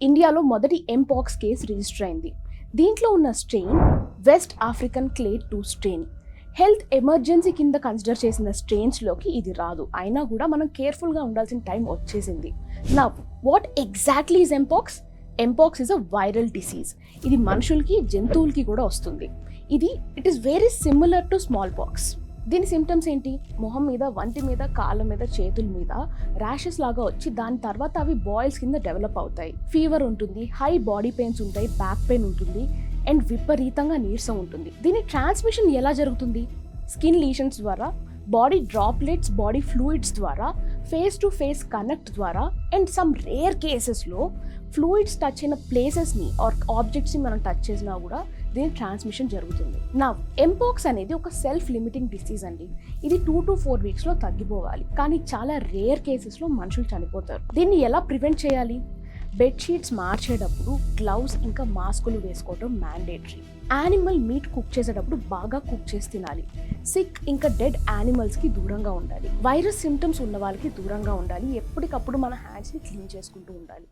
ఇండియాలో మొదటి mpox case register అయింది. దీంట్లో ఉన్న strain west African clade 2 strain. Health emergency కింద కన్సిడర్ చేసిన స్ట్రెయిన్స్లోకి ఇది రాదు. అయినా కూడా మనం కేర్ఫుల్గా ఉండాల్సిన టైం వచ్చేసింది. Now what exactly is mpox? Mpox is a viral disease. ఇది మనుషులకి జంతువులకి కూడా వస్తుంది. It is very similar to small pox. దీని సిమ్టమ్స్ ఏంటి? మొహం మీద, వంటి మీద, కాళ్ళ మీద, చేతుల మీద ర్యాషెస్ లాగా వచ్చి దాని తర్వాత అవి బాయిల్స్ కింద డెవలప్ అవుతాయి. ఫీవర్ ఉంటుంది, హై బాడీ పెయిన్స్ ఉంటాయి, బ్యాక్ పెయిన్ ఉంటుంది అండ్ విపరీతంగా నీరసం ఉంటుంది. దీని ట్రాన్స్మిషన్ ఎలా జరుగుతుంది? స్కిన్ లీషన్స్ ద్వారా, బాడీ డ్రాప్లెట్స్, బాడీ ఫ్లూయిడ్స్ ద్వారా, ఫేస్ టు ఫేస్ కనెక్ట్ ద్వారా అండ్ సమ్ రేర్ కేసెస్లో ఫ్లూయిడ్స్ టచ్ అయిన ప్లేసెస్ని ఆర్ ఆబ్జెక్ట్స్ని మనం టచ్ చేసినా కూడా దీని ట్రాన్స్మిషన్ జరుగుతుంది. నా ఎంపాక్స్ అనేది ఒక సెల్ఫ్ లిమిటింగ్ డిసీజ్ అండి. ఇది 2 to 4 వీక్స్లో తగ్గిపోవాలి. కానీ చాలా రేర్ కేసెస్లో మనుషులు చనిపోతారు. దీన్ని ఎలా ప్రివెంట్ చేయాలి? బెడ్షీట్స్ మార్చేటప్పుడు గ్లౌస్ ఇంకా మాస్కులు వేసుకోవడం మ్యాండేటరీ. యానిమల్ మీట్ కుక్ చేసేటప్పుడు బాగా కుక్ చేసి తినాలి. సిక్ ఇంకా డెడ్ యానిమల్స్కి దూరంగా ఉండాలి. వైరస్ సిమ్టమ్స్ ఉన్న వాళ్ళకి దూరంగా ఉండాలి. ఎప్పటికప్పుడు మన హ్యాండ్స్ని క్లీన్ చేసుకుంటూ ఉండాలి.